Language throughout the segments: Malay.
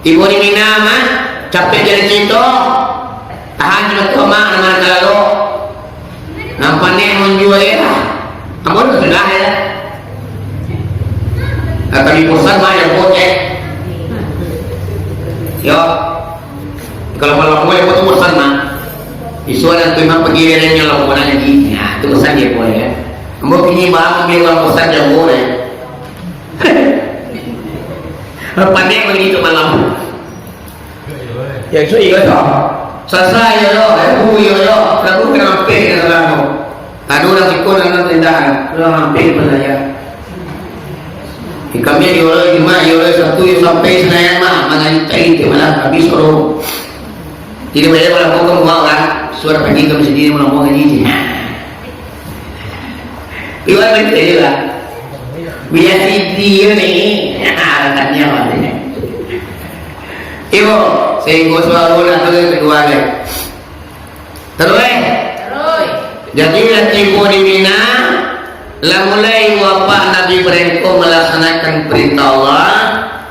Ibu ni Mina mah capek jadi cinta tahan cuma koma nama kalau nampaknya menjual ya amun sudah ya kali bosan mah yang bocek yo kalau mau yang bosan mah isu ada memang pengiriannya lo mau lagi ya itu bosan dia boleh ya mau pilih bahan ambil orang bosan yang boleh pandai begitu malam ya itu iya toh sasa ya lo aku ya lo lagu kenapa ya kamu tadi orang ikut dengan tindakan orang hampir saya kami di orang lima ya orang satu yang sampai senayan mah mengancai itu malah habis orang tidak boleh malah mau kamu kan suara pagi kami sendiri malah mau ngaji iwan betul lah biar dia nih alasannya apa ini ibu sehingga selalu datang yang kedua deh terus jadi nanti ibu di Mina lah mulai wafat Nabi Berengko melaksanakan perintah Allah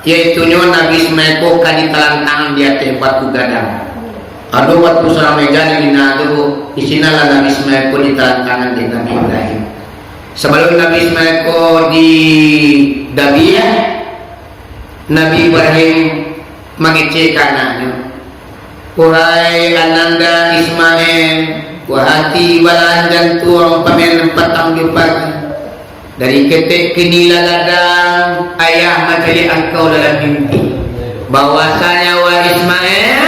yaitu Nabi Ismail kadi talantangan di atas batu gadang aduh waktu surah meja di Mina itu isinalah Nabi Ismail di talantangan di Nabi Ibrahim sebelum Nabi Ismail di Dabiyah Nabi Ibrahim mengecek anaknya wahai ananda Ismail wahati walanjan tuang pamen petang di pagi dari ketik kini ladang ayah materi engkau dalam mimpi bahwasanya wa Ismail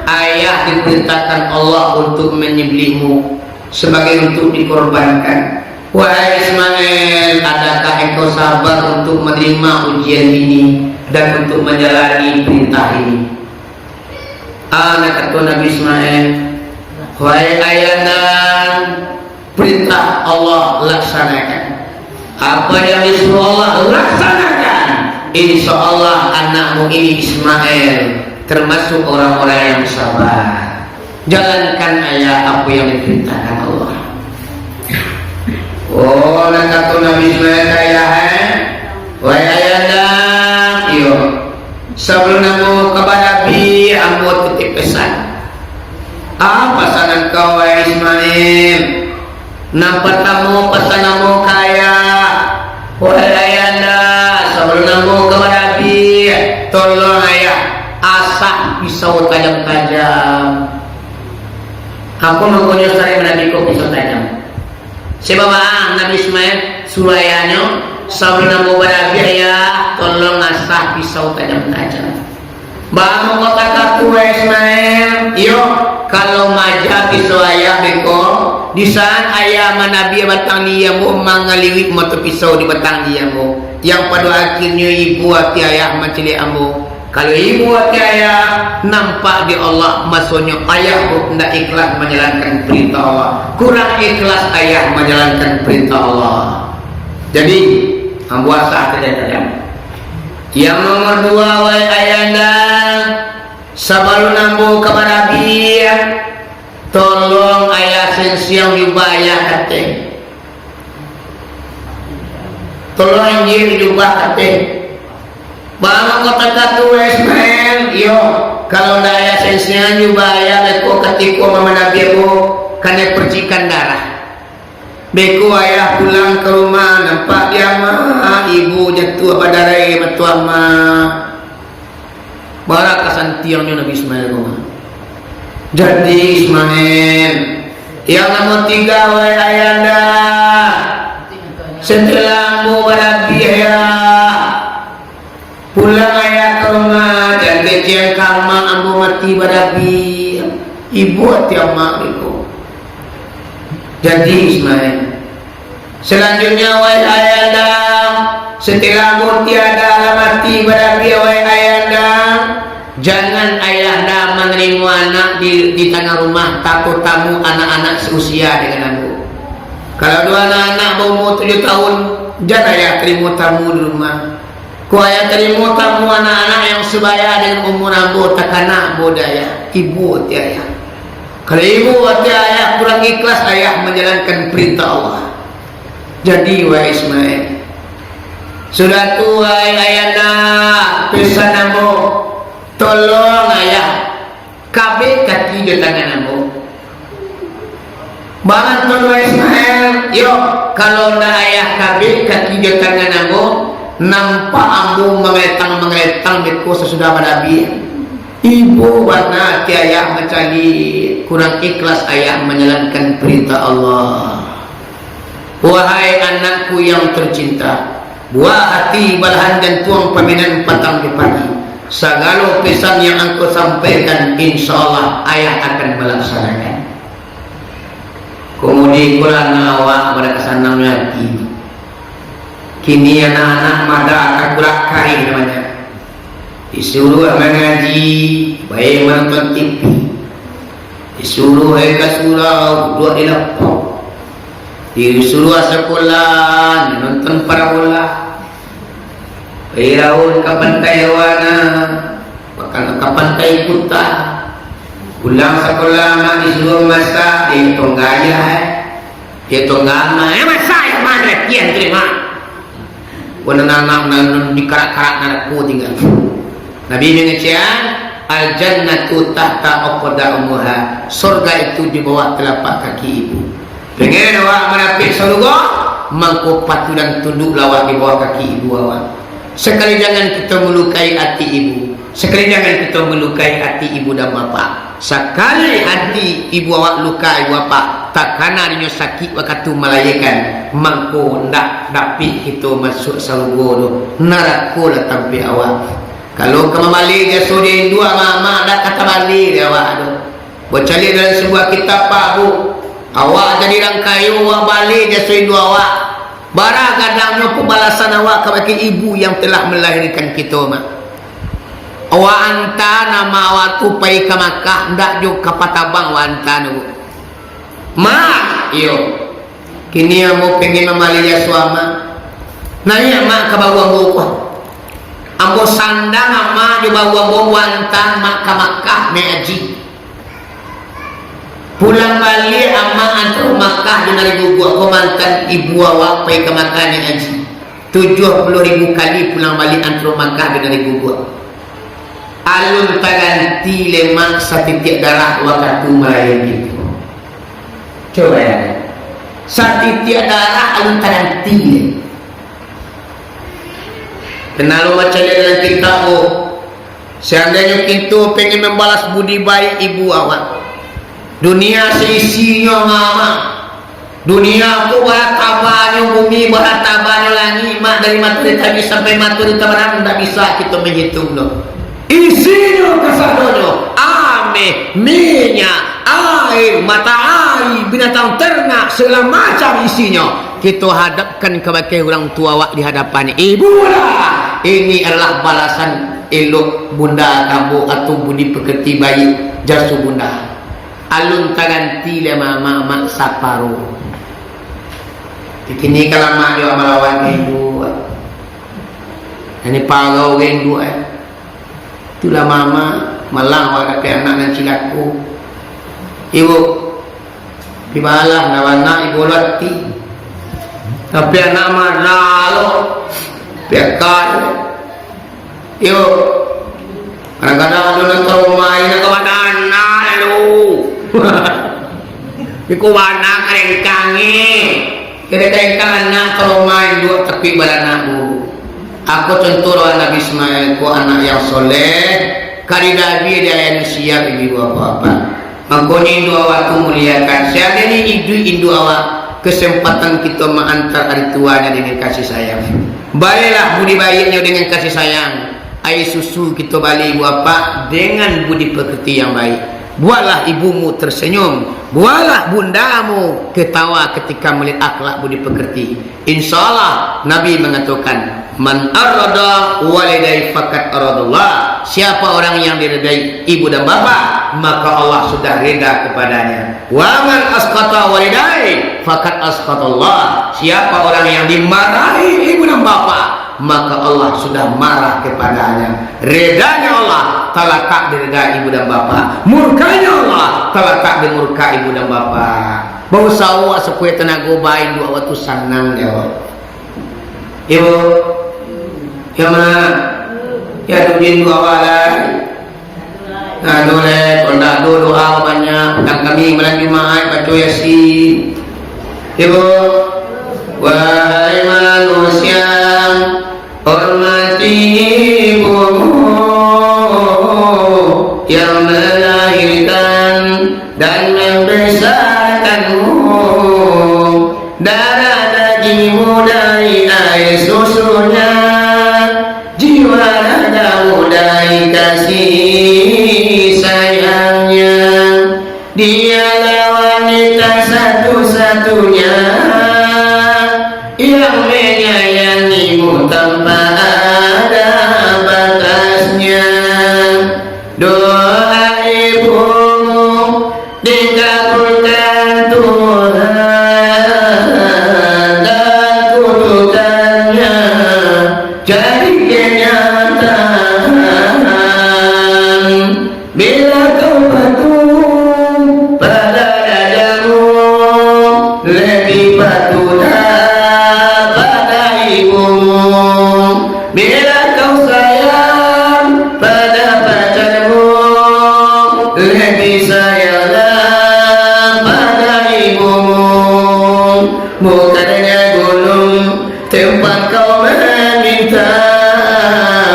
ayah diperintahkan Allah untuk menyembelihmu sebagai untuk dikorbankan. Wahai Ismail, adakah engkau sabar untuk menerima ujian ini dan untuk menjalani perintah ini? Anak kata Nabi Ismail, wahai ayahanda, perintah Allah laksanakan. Apa yang disuruh Allah laksanakan. Insya Allah anakmu ini Ismail termasuk orang-orang yang sabar. Jalankan ayah apa yang diperintahkan Allah. Oh, nak kata Nabi Ismail ayah, wahai ayahanda, iyo, sebelum namu kepada bi, ambo titip pesan. Apa pesanan kau wahai Ismail? Nampak tamu pesananmu kaya, wahai ayahanda, sebelum namu kepada bi, tolong ayah asah pisau tajam-tajam. Aku mempunyai sari menabiku pisau tajam. Sebab Nabi Ismail sulayanya sebelum namu kepada bi ayah, tolong asah pisau tajam-tajam. Baru kata tua Ismail, yo kalau maja pisau ayah beko di saat ayah manabi batang dia mau mengaliwik mata pisau di batang dia mau yang pada akhirnya ibu hati ayah menceli ambo Kalau ibu hati ayah nampak di Allah, maksudnya ayah tidak ikhlas menjalankan perintah Allah, kurang ikhlas ayah menjalankan perintah Allah. Jadi membuat saat terjadi. Yang nomor dua, wahai ayanda, sebelum nambu kepada dia, tolong ayah sensiang dibayar hati. Tolong dia diubah hati. Bang kota katu Ismail, yo kalau ndak ayah sensiang dibayar, beko ketika mama nabi aku kena percikan darah. Beko ayah pulang ke rumah nampak dia mah ibu jatuh pada rai betua mah barak kesantiangnya Nabi Ismail rumah. Jadi Ismail yang nomor tiga, wahai ayanda, setelah mu berabi ayah pulang ayah ke rumah dan kecian kamar ambu mati berabi ibu hati amak itu. Jadi Ismail, selanjutnya wahai ayanda, setelah mu tiada mati berabi wahai ayanda, jangan ayahanda menerima anak di tengah rumah, takut tamu anak-anak seusia dengan aku. Kalau dua anak-anak berumur 7 tahun, jangan ayah terima tamu di rumah. Ku ayah terima tamu anak-anak yang sebaya dengan umur ambo, takana budaya ibu hati ayah. Kalau ibu hati ayah kurang ikhlas ayah menjalankan perintah Allah. Jadi wahai Ismail, sudah tua ayahna pesan ambo, tolong ayah kabeh kaki di tangan ambo. Bangan wahai Ismail, yo kalau ndak ayah kabeh kaki di tangan ambo, nampak ambo mengeletang beko sesudah berabi. Ibu warna hati ayah mencari kurang ikhlas ayah menjalankan perintah Allah. Wahai anakku yang tercinta, buah hati balahan dan tuang peminan patang di pagi. Segala pesan yang aku sampaikan, insya Allah ayah akan melaksanakan. Kemudian kurang awak pada kesanam lagi. Kini anak-anak mada akan kurang kari namanya. Disuruh mengaji, baik menonton TV. Disuruh ke surau, duduk di laptop. Disuruh sekolah, nonton parabola. Iraun ke pantai Wana, bahkan ke pantai Kuta. Pulang sekolah mak disuruh masak, dia tonggaya, dia tonggama. Masak ya mana kian terima. Wanang di karak-karak nanakku tinggal. Nabi mengatakan al-jannatu tahta aqdamiha, surga itu di bawah telapak kaki ibu. Pengen awak menapik surga, mangko patu dan tunduk lawak di bawah kaki ibu awak. Sekali jangan kita melukai hati ibu, sekali jangan kita melukai hati ibu dan bapa. Sekali hati ibu awak luka ibu bapa, takana dinyo sakit waktu melayakan, mangko ndak dapat kita masuk surga tu, neraka lah tampi awak. Kalau kamu balik dia suri dua mama dah kata balik dia awak tu. Bercari dalam sebuah kitab Pak Bu. Awak jadi orang kayu awak balik dia suri dua awak. Barang kadangnya pembalasan awak kepada ibu yang telah melahirkan kita mak. Awak hantar nama awak tu pergi ke Makkah, ndak juga ke Patabang awak hantar tu. Mak, iyo. Kini kamu pengen memalinya suama. Nanya mak ke bawah buku. Ambo sandang ama di bawah wantan Makkah meaji. Pulang balik ama antar Makkah dengan ibu gua komantan ibu awak pergi ke Makkah meaji. 70.000 kali pulang balik antar Makkah dengan ibu gua. Alun taganti lemak setitik darah waktu melayani itu. Coba ya. Setitik darah alun taganti. Kenal macam dalam kitab seandainya kita pengen membalas budi baik ibu awak, dunia seisinya mama, dunia aku beratabannya bumi, beratabannya langit, mak dari matahari tadi sampai matahari tabaran tidak bisa kita menghitung loh. Isinya kesadonyo ame, minyak, air, mata air, binatang ternak, segala macam isinya. Kita hadapkan kepada orang tua awak di hadapan ibu lah. Ini adalah balasan elok bunda kamu atau budi pekerti baik jasu bunda. Alun taganti le mama mak saparu. Kini kalau mak dia melawan hindu. Ini pagau hindu itulah mama malang wakat ke anak dan cilaku. Ibu dibalah nawana ibu lati. Tapi anak marah lo. Biarkan. Ibu kadang-kadang ada nonton main ke mana lu. Iku wana kerengkangi. Kira-kira anak kalau main dua tepi balana dulu. Aku contoh Nabi Ismail ku anak yang soleh. Kali Nabi dia yang siap ibu apa-apa. Makanya Indu awak tu muliakan. Saya ini Indu awak kesempatan kita mengantar hari tuanya dengan kasih sayang. Baiklah budi baiknya dengan kasih sayang. Air susu kita balik ibu apa dengan budi pekerti yang baik. Buatlah ibumu tersenyum, buatlah bundamu ketawa ketika melihat akhlak budi pekerti. InsyaAllah Nabi mengatakan, man arada walidai fakat aradullah. Siapa orang yang diredai ibu dan bapa, maka Allah sudah reda kepadanya. Wa man asqata walidai fakat asqatallah. Siapa orang yang dimarahi ibu dan bapa, maka Allah sudah marah kepadanya. Redanya Allah terletak di reda ibu dan bapa, murkanya Allah terletak di murka ibu dan bapa. Bau sawa supaya tenaga baik dua waktu senang dia. Ibu, ya mana? Ya dudin dua walai. Nah dole, kondak doa banyak. Dan kami melalui maai baca yasin. Ibu, wahai manusia, hormati ibumu yang melahirkan dan membesarkanmu. Darah dagingmu dari air susunya, jiwa ragamu dari kasih sayangnya. Dialah wanita satu-satunya yang menyayangimu tanpa ada batasnya. Doa ibumu dikabulkan Tuhan dan kutukannya jadi kenyataan. Bila kau patuh pada dadamu, lebih patuhlah pada ibumu. Bila kau sayang pada pacarmu, lebih sayanglah pada ibumu. Bukannya gunung tempat kau meminta,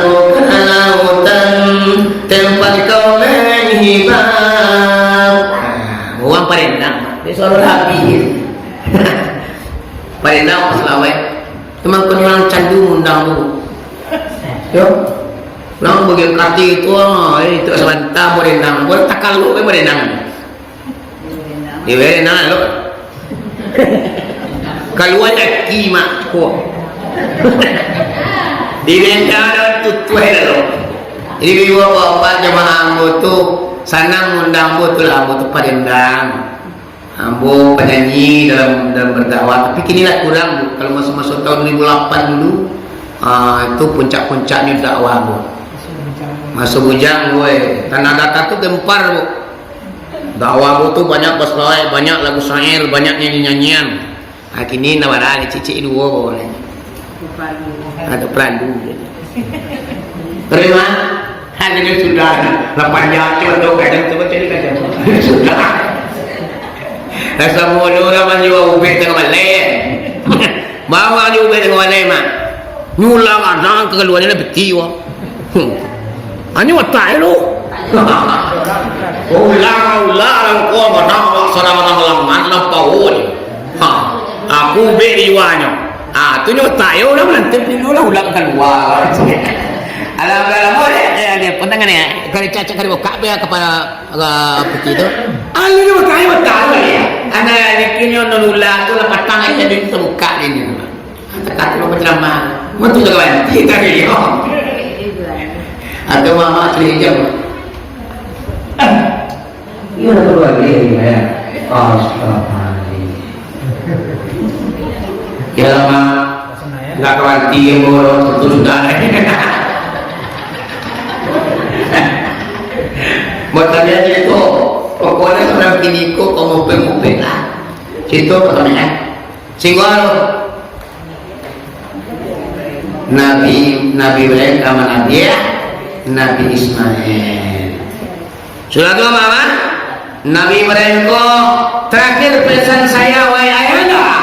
bukan lautan tempat kau menghibah. Uang parendang, dia selalu habis. Parendang selawat. Teman kenal candu undang dulu. Yo, orang bagian kati itu, itu sebentar parendang. Boleh takal lu, parendang. Di parendang lu. Kalau ada kima, kok. Di parendang tutu hello. Jadi biwa bapak jamaah ambo tu sana ngundang ambo tu lah, ambo tu parendang. Ambo penyanyi dalam berdakwah, tapi kinilah kurang bu. Kalau masuk tahun 2008 dulu, itu puncak-puncaknya dakwah bu. Masuk bujang bu, tanah datar tu gempar bu. Dakwah bu tu banyak berselawat, banyak lagu syair, banyak nyanyi-nyanyian. Kini nawaran cici dua boleh. Ada perandu. Terima. Hanya sudah 8 jam tu kadang tu macam ni kadang sudah. Rasa mulu ramai juga ubah tengah malai. Bawa dia ubah tengah malai mak. Nyulang ada keluarnya lebih wah. Ani watai lu. Ulang kau mana seorang langan lampau ni. Aku beri wanya. Tu ni watai orang nanti ni ulang keluar. Alam boleh dia pentangan ya. Kalau cacat kali buka dia kepada begitu. Ali ni watai ya. Anak ini nolula tu lepas tangan jadi terbuka ini. Tekat lu berceramah. Betul juga kan? Kita dia. atau mama celingnya ini ada kedua lagi ya. Astagfirullahaladzim. Ya lama nggak kawanti yang borong itu sudah buat kalian itu pokoknya orang kini kok ngupeng lah situ katanya singgol Nabi Ibrahim sama Nabi ya Nabi Ismail sudah tua mama Nabi Ibrahim kok terakhir pesan saya wahai ayah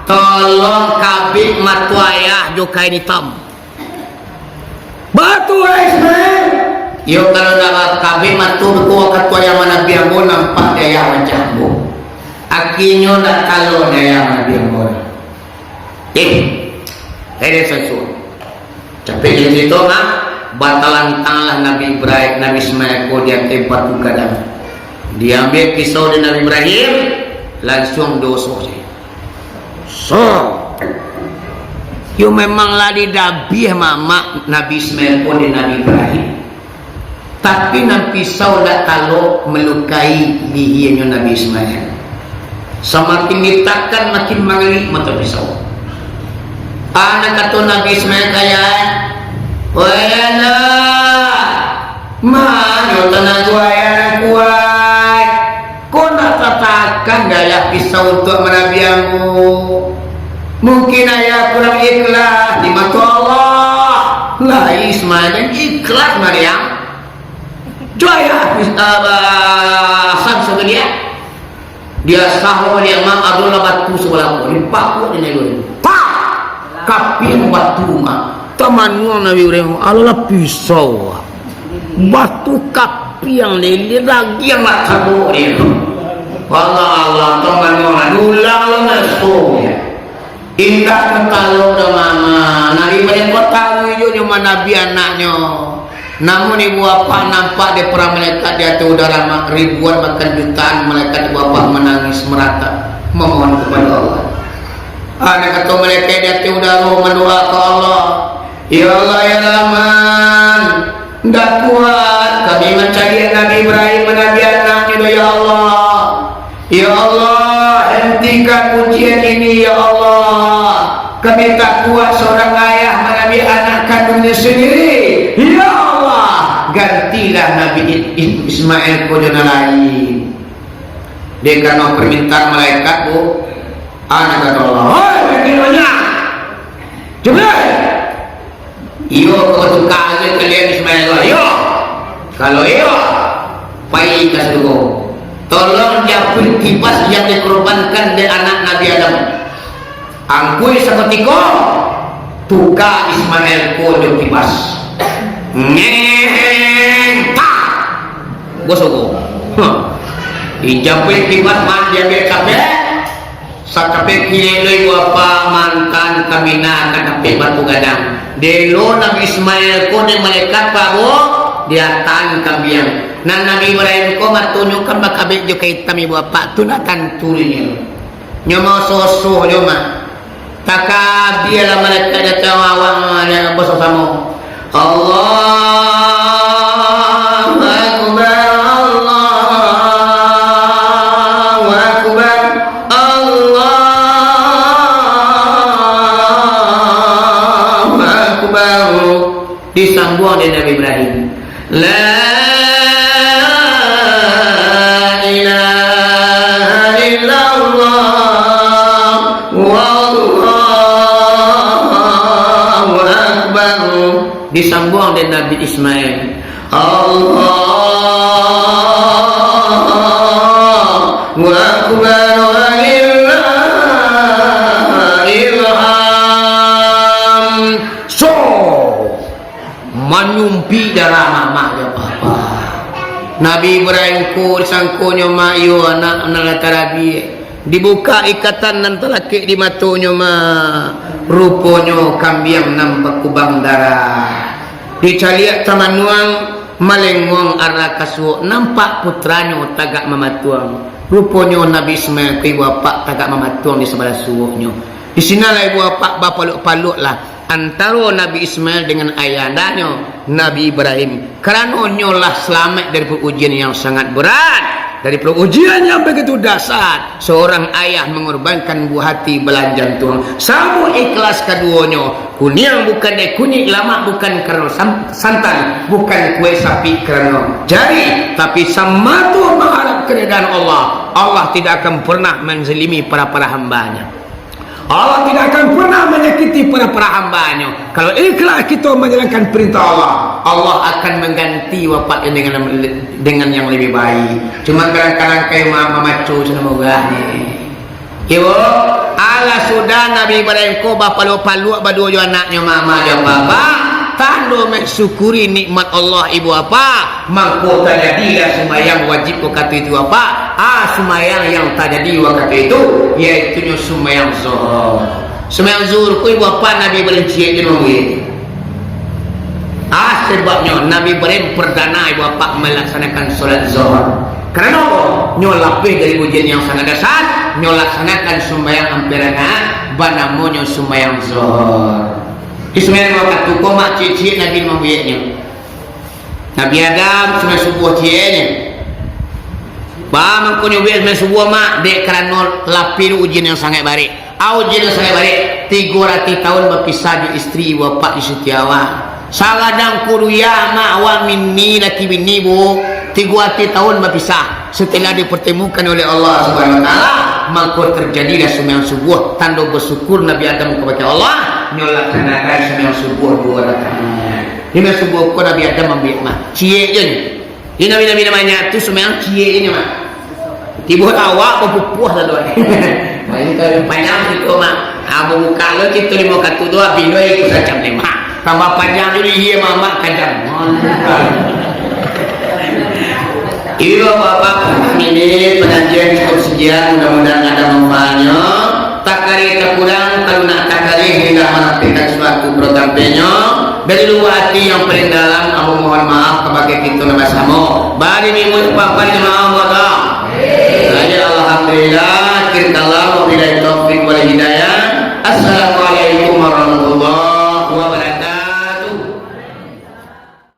tolong kabit matu ayah juga ini tam batu Ismail yo kalau dapat kabit matu buku ketua yang mana biambo nampak daya macambo akhirnya nak kalau daya mana biambo ini sesuatu tapi di situ mah batalan tangan Nabi Ibrahim Nabi Ismail ko dia tempat kadang dia ambil pisau di Nabi Ibrahim langsung dosok so yo memanglah didabih mama Nabi Ismail ko di Nabi Ibrahim tapi nang pisau dah kalau melukai giginya Nabi Ismail semakin ditekan makin mengeri mata pisau anak kata Nabi Ismail kaya wayana mana tanah wayana kuat kau nak tatakan gaya pisau untuk menabiamu mungkin ayah kurang ikhlas di mata Allah lah Ismail yang ikhlas Maryam jaya sampai dia sahur dia mam Abdullah batu sebelah aku dipaku di negeri kapi batu mah teman Nabi Ibrahim Allah pisau batu kapi yang lili lagi yang nak kabur dia Allah teman ulang lo masuk indah ketalu dah mama Nabi Ibrahim kau tahu je cuma Nabi anaknya namun ibu bapa nampak dia para malaikat di atas udara ribuan bahkan jutaan malaikat ibu bapa menangis merata memohon kepada Allah. Anak kata malaikat di atas udara mendoa ke Allah, ya Allah ya Rahman, tidak kuat kami mencari Nabi Ibrahim Nabi anaknya ya Allah. Ya Allah hentikan ujian ini ya Allah. Kami tak kuat seorang ayah menabi anak kandungnya sendiri. Ya Allah, gantilah Nabi Ismail kodana lain. Dia karena permintaan malaikat bu, anak kata Allah, hei bagaimana? Coba, iyo kau suka aja kalian Ismail, yo. Kalau iyo, pai kasih dulu. Tolong jauhi kipas yang dikorbankan dari anak Nabi Adam. Angkui seperti kau tuka Ismail ko yung kipas ngenta gosok ijapin kipas man dia ambil kape sa kape kineloy wapa mantan kamina kanape batu gadang delo Nabi Ismail ko ni malaikat pabo dia tan kabiang nan Nabi Ibrahim ko matunyokan makabit jo kay tami wapa tunatan tulinya nyomo soso nyoma taka dia lah malaikat datang awang yang bersama Allahu Akbar Allahu Akbar Allahu Akbar disambung dengan Nabi Ibrahim la ilaha illallah disambung dengan Nabi Ismail Allahu Akbar walillahil so menyumpi darah mama ya papa Nabi Ibrahim ku disangkunya mayu anak tarabi dibuka ikatan nan telaki di matunya mah rupanya kambiang nampak kubang darah dicaliak tamanuang malengong arah kasuo nampak putranya tagak mamatuang rupanya Nabi Ismail ke ibu bapak tagak mamatuang di sebelah suwoknya di sinalah ibu bapak bapaluk-paluk lah antara Nabi Ismail dengan ayahnya Nabi Ibrahim. Kerana nyolah selamat dari ujian yang sangat berat, dari ujian yang begitu dahsyat. Seorang ayah mengorbankan buah hati belan jantung. Sama ikhlas keduanya. Kunyang bukan kunyit lama, bukan kerana santan, bukan kue sapi kerana jari, tapi sama tu mengharap keridaan Allah. Allah tidak akan pernah menzalimi para hambanya. Allah tidak akan pernah menyakiti para hambanya. Kalau ikhlas kita menjalankan perintah Allah, Allah akan mengganti wafatnya dengan yang lebih baik. Cuma kadang-kadang kayak mama macu sana mogah ni. Ibu, ala sudah Nabi Ibrahim ko bapalu-palu badu jo anaknya mama dan bapa. Tanda mensyukuri nikmat Allah ibu apa? Mangko terjadilah sembahyang wajib ko kata itu apa? Sembahyang yang terjadi waktu itu yaitu sembahyang zuhur. Sembahyang zuhur ko ibu apa Nabi Ibrahim cie je nonggi. Sebabnya Nabi Ibrahim perdana ibu apa melaksanakan solat zuhur. Kerana apa? Nyolapih dari ujian yang sangat dahsyat, nyolaksanakan sembahyang ampirangan, banamnya sembahyang zuhur. Ismail waktu koma cie Nabi membuyaknya. Nabi Adam sembahyang subuh cie-nya. Bang kunyo bias men subuh mak dek kerana lapir ujian yang sangat baik. Ujian yang sangat baik. 300 tahun berpisah di istri bapak di Setiawan. Saladang kuruya mak wa minni laki bini bu. 300 tahun berpisah. Setelah dipertemukan oleh Allah Subhanahu wa taala, maka terjadilah sembahyang subuh. Tanda bersyukur Nabi Adam kepada Allah, nyolaksanakan sembahyang subuh 2 rakaat. Ini subuh ko Nabi Adam ambil mah. Cie je. Ini Nabi namanya tu sembahyang cie ini mah. Tiba awak berpupuh dah doa. Nah ini kalau panjang itu mah. Abu buka lo kita 5 katu 2 pino ikut macam 5. Tambah panjang dulu iya mama kadang. Ibu bapak ini pengajian cukup sekian, mudah-mudahan ada manfaatnya. Takari terkurang, kalau nak takari hingga menartikan suatu protampenya. Dari luar hati yang paling dalam, aku mohon maaf kepada kita nama sama. Bari minggu papan jemaah Allah. Alhamdulillah, kirkallah, wabillahi taufiq wal hidayah.